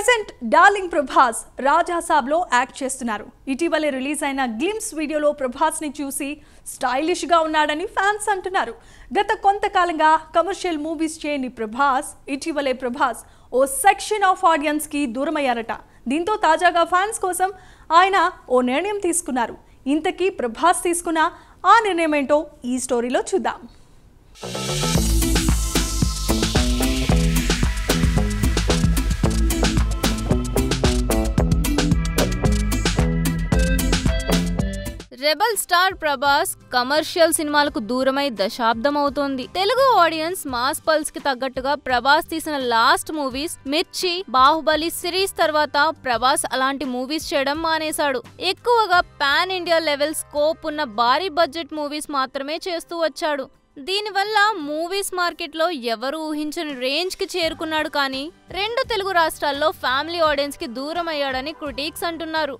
Present darling Prabhas రాజా సాబ్లో act చేస్తున్నారు. ఇటీవలే release అయిన గ్లిమ్స్ వీడియోలో ప్రభాస్ని చూసి స్టైలిష్గా ఉన్నాడని ఫ్యాన్స్ అంటున్నారు. గత కొంతకాలంగా కమర్షియల్ మూవీస్ చేయని ప్రభాస్ ఇటీవలే ఓ సెక్షన్ ఆఫ్ ఆడియన్స్కి దూరమయ్యారట. దీంతో తాజాగా ఫ్యాన్స్ కోసం ఆయన ఓ నిర్ణయం తీసుకున్నారు. ఇంతకీ ప్రభాస్ తీసుకున్న ఆ నిర్ణయం ఏంటో ఈ స్టోరీలో చూద్దాం. రెబల్ స్టార్ ప్రభాస్ కమర్షియల్ సినిమాలకు దూరమై దశాబ్దం అవుతోంది. తెలుగు ఆడియన్స్ మాస్ పల్స్ కి తగ్గట్టుగా ప్రభాస్ తీసిన లాస్ట్ మూవీస్ మిర్చి, బాహుబలి సిరీస్ తర్వాత ప్రభాస్ అలాంటి మూవీస్ చేయడం మానేశాడు. ఎక్కువగా పాన్ ఇండియా లెవెల్ స్కోప్ ఉన్న భారీ బడ్జెట్ మూవీస్ మాత్రమే చేస్తూ వచ్చాడు. దీనివల్ల మూవీస్ మార్కెట్ లో ఎవరు ఊహించని రేంజ్ కి చేరుకున్నాడు. కానీ 2 తెలుగు రాష్ట్రాల్లో ఫ్యామిలీ ఆడియన్స్ కి దూరం అయ్యాడని క్రిటిక్స్ అంటున్నారు.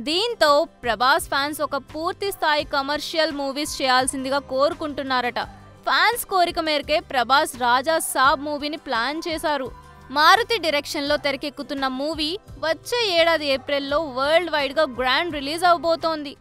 దీంతో ప్రభాస్ ఫ్యాన్స్ ఒక పూర్తి స్థాయి కమర్షియల్ మూవీస్ చేయాల్సిందిగా కోరుకుంటున్నారట. ఫ్యాన్స్ కోరిక మేరకే ప్రభాస్ రాజా సాబ్ మూవీని ప్లాన్ చేశారు. మారుతి డైరెక్షన్ లో తెరకెక్కుతున్న మూవీ వచ్చే ఏడాది ఏప్రిల్లో వరల్డ్ వైడ్ గా గ్రాండ్ రిలీజ్ అవబోతోంది.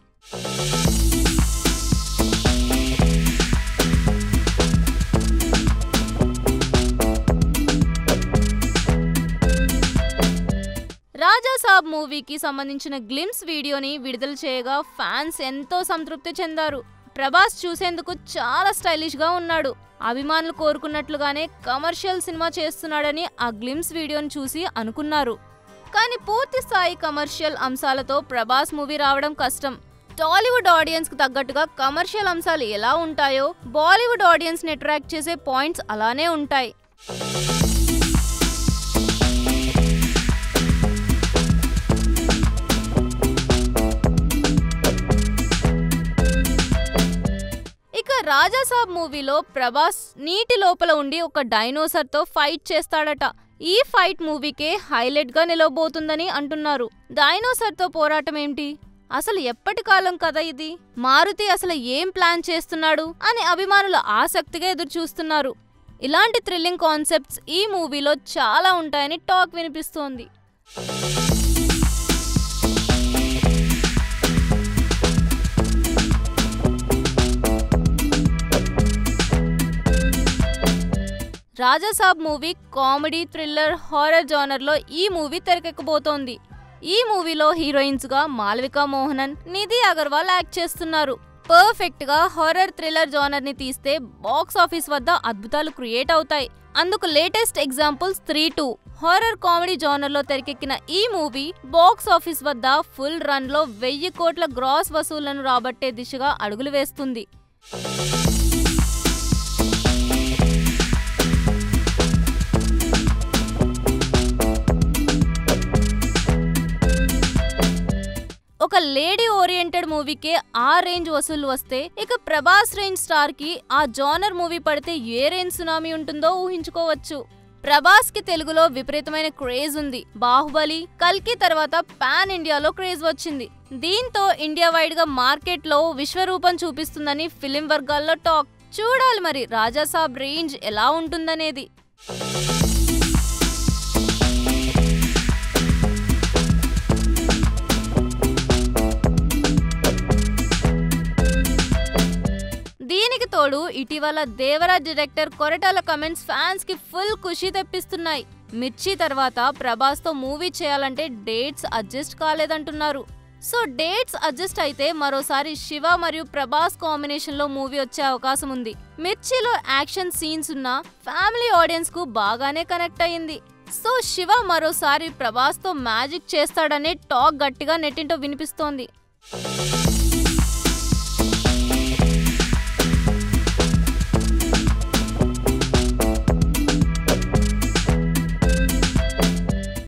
రాజా సాబ్ మూవీకి సంబంధించిన గ్లిమ్స్ వీడియోని విడుదల చేయగా ఫ్యాన్స్ ఎంతో సంతృప్తి చెందారు. ప్రభాస్ చూసేందుకు చాలా స్టైలిష్ గా ఉన్నాడు. అభిమానులు కోరుకున్నట్లుగానే కమర్షియల్ సినిమా చేస్తున్నాడని ఆ గ్లిమ్స్ వీడియోని చూసి అనుకున్నారు. కానీ పూర్తి స్థాయి కమర్షియల్ అంశాలతో ప్రభాస్ మూవీ రావడం కష్టం. టాలీవుడ్ ఆడియన్స్ కు తగ్గట్టుగా కమర్షియల్ అంశాలు ఎలా ఉంటాయో బాలీవుడ్ ఆడియన్స్ ని అట్రాక్ట్ చేసే పాయింట్స్ అలానే ఉంటాయి. రాజా సాబ్ మూవీలో ప్రభాస్ నీటి లోపల ఉండి ఒక డైనోసార్ తో ఫైట్ చేస్తాడట. ఈ ఫైట్ మూవీకే హైలైట్ గా నిలవబోతుందని అంటున్నారు. డైనోసార్ తో పోరాటం ఏంటి? అసలు ఎప్పటి కాలం కదా ఇది? మారుతి అసలు ఏం ప్లాన్ చేస్తున్నాడు అని అభిమానులు ఆసక్తిగా ఎదురు చూస్తున్నారు. ఇలాంటి థ్రిల్లింగ్ కాన్సెప్ట్స్ ఈ మూవీలో చాలా ఉంటాయని టాక్ వినిపిస్తోంది. Raja Saab movie comedy, thriller, horror genre లో ఈ మూవీ తెరకెక్కబోతోంది. ఈ మూవీలో హీరోయిన్స్ గా మాలవిక మోహనన్, నిధి అగర్వాల్ యాక్ట్ చేస్తున్నారు. పర్ఫెక్ట్ గా హారర్ థ్రిల్లర్ జానర్ ని తీస్తే బాక్స్ ఆఫీస్ వద్ద అద్భుతాలు క్రియేట్ అవుతాయి. అందుకు latest examples 3-2. Horror comedy genre లో తెరకెక్కిన ఈ మూవీ బాక్స్ ఆఫీస్ వద్ద ఫుల్ రన్ లో 1000 కోట్ల గ్రాస్ వసూళ్లను రాబట్టే దిశగా అడుగులు వేస్తుంది. ఒక లేడీ ఓరియంటెడ్ మూవీకే ఆ రేంజ్ వసూళ్లు వస్తే ఇక ప్రభాస్ రేంజ్ స్టార్ కి ఆ జానర్ మూవీ పడితే ఏ రేంజ్ సునామీ ఉంటుందో ఊహించుకోవచ్చు. ప్రభాస్ కి తెలుగులో విపరీతమైన క్రేజ్ ఉంది. బాహుబలి, కల్కి తర్వాత పాన్ ఇండియాలో క్రేజ్ వచ్చింది. దీంతో ఇండియా వైడ్ గా మార్కెట్ లో విశ్వరూపం చూపిస్తుందని ఫిలిం వర్గాల్లో టాక్. చూడాలి మరి రాజా సాబ్ రేంజ్ ఎలా ఉంటుందనేది. దీనికి తోడు ఇటీవల Devaraj director Koratala comments fans కి ఫుల్ ఖుషి తెప్పిస్తున్నాయి. మిర్చి తర్వాత ప్రభాస్ తో మూవీ చేయాలంటే డేట్స్ అడ్జస్ట్ కాలేదంటున్నారు. సో డేట్స్ అడ్జస్ట్ అయితే మరోసారి శివ మరియు ప్రభాస్ కాంబినేషన్ లో మూవీ వచ్చే అవకాశం ఉంది. మిర్చిలో యాక్షన్ సీన్స్ ఉన్న ఫ్యామిలీ ఆడియన్స్ కు బాగానే కనెక్ట్ అయ్యింది. సో శివ మరోసారి ప్రభాస్ తో మ్యాజిక్ చేస్తాడనే టాక్ గట్టిగా నెట్టింటో వినిపిస్తోంది.